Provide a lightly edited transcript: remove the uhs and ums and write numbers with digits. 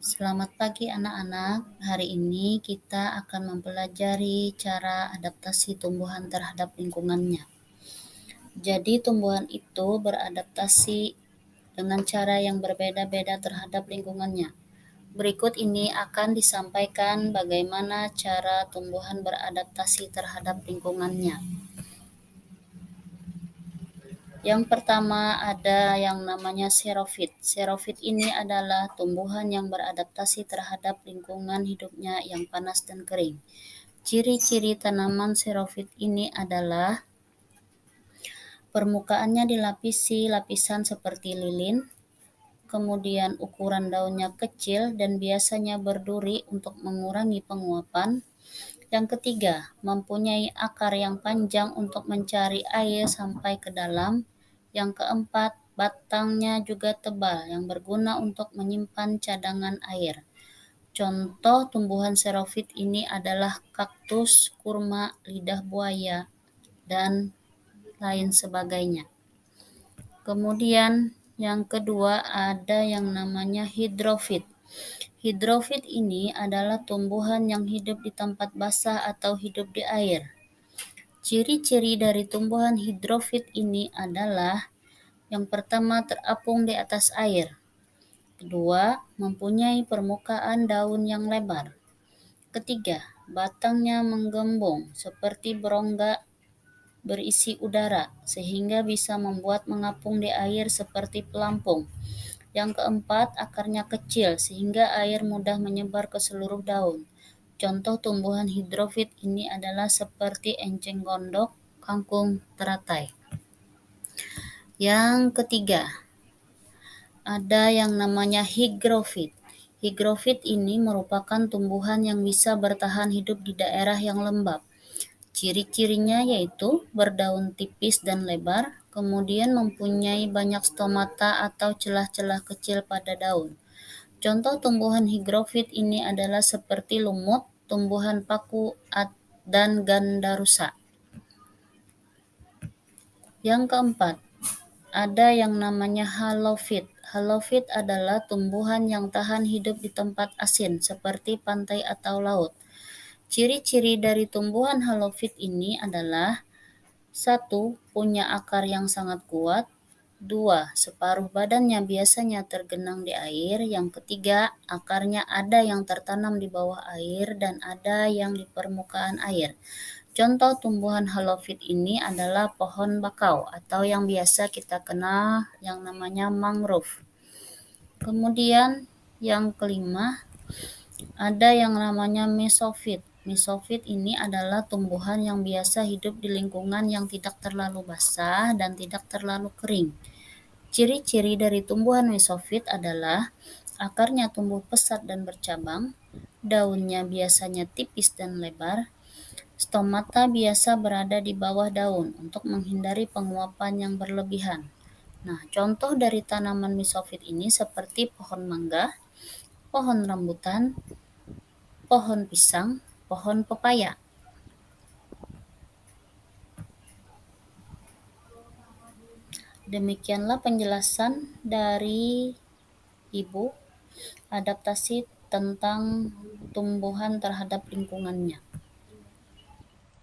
Selamat pagi anak-anak. Hari ini kita akan mempelajari cara adaptasi tumbuhan terhadap lingkungannya. Jadi tumbuhan itu beradaptasi dengan cara yang berbeda-beda terhadap lingkungannya. Berikut ini akan disampaikan bagaimana cara tumbuhan beradaptasi terhadap lingkungannya. Yang pertama ada yang namanya xerofit. Xerofit ini adalah tumbuhan yang beradaptasi terhadap lingkungan hidupnya yang panas dan kering. Ciri-ciri tanaman xerofit ini adalah permukaannya dilapisi lapisan seperti lilin, kemudian ukuran daunnya kecil dan biasanya berduri untuk mengurangi penguapan. Yang ketiga, mempunyai akar yang panjang untuk mencari air sampai ke dalam. Yang keempat, batangnya juga tebal yang berguna untuk menyimpan cadangan air. Contoh tumbuhan xerofit ini adalah kaktus, kurma, lidah buaya, dan lain sebagainya. Kemudian yang kedua ada yang namanya hidrofit. Hidrofit ini adalah tumbuhan yang hidup di tempat basah atau hidup di air. Ciri-ciri dari tumbuhan hidrofit ini adalah yang pertama terapung di atas air. Kedua, mempunyai permukaan daun yang lebar. Ketiga, batangnya menggembung seperti berongga berisi udara sehingga bisa membuat mengapung di air seperti pelampung. Yang keempat, akarnya kecil sehingga air mudah menyebar ke seluruh daun. Contoh tumbuhan hidrofit ini adalah seperti enceng gondok, kangkung, teratai. Yang ketiga, ada yang namanya hygrofit. Hygrofit ini merupakan tumbuhan yang bisa bertahan hidup di daerah yang lembab. Ciri-cirinya yaitu berdaun tipis dan lebar, kemudian mempunyai banyak stomata atau celah-celah kecil pada daun. Contoh tumbuhan hygrofit ini adalah seperti lumut, tumbuhan paku, dan gandarusa. Yang keempat, ada yang namanya halofit. Halofit adalah tumbuhan yang tahan hidup di tempat asin seperti pantai atau laut. Ciri-ciri dari tumbuhan halofit ini adalah 1. Punya akar yang sangat kuat. 2. Separuh badannya biasanya tergenang di air. Yang ketiga, akarnya ada yang tertanam di bawah air dan ada yang di permukaan air. Contoh tumbuhan halofit ini adalah pohon bakau atau yang biasa kita kenal yang namanya mangrove. Kemudian yang kelima, ada yang namanya mesofit. Mesofit ini adalah tumbuhan yang biasa hidup di lingkungan yang tidak terlalu basah dan tidak terlalu kering. Ciri-ciri dari tumbuhan mesofit adalah akarnya tumbuh pesat dan bercabang, daunnya biasanya tipis dan lebar, stomata biasa berada di bawah daun untuk menghindari penguapan yang berlebihan. Nah, contoh dari tanaman mesofit ini seperti pohon mangga, pohon rambutan, pohon pisang, pohon pepaya. Demikianlah penjelasan dari Ibu adaptasi tentang tumbuhan terhadap lingkungannya.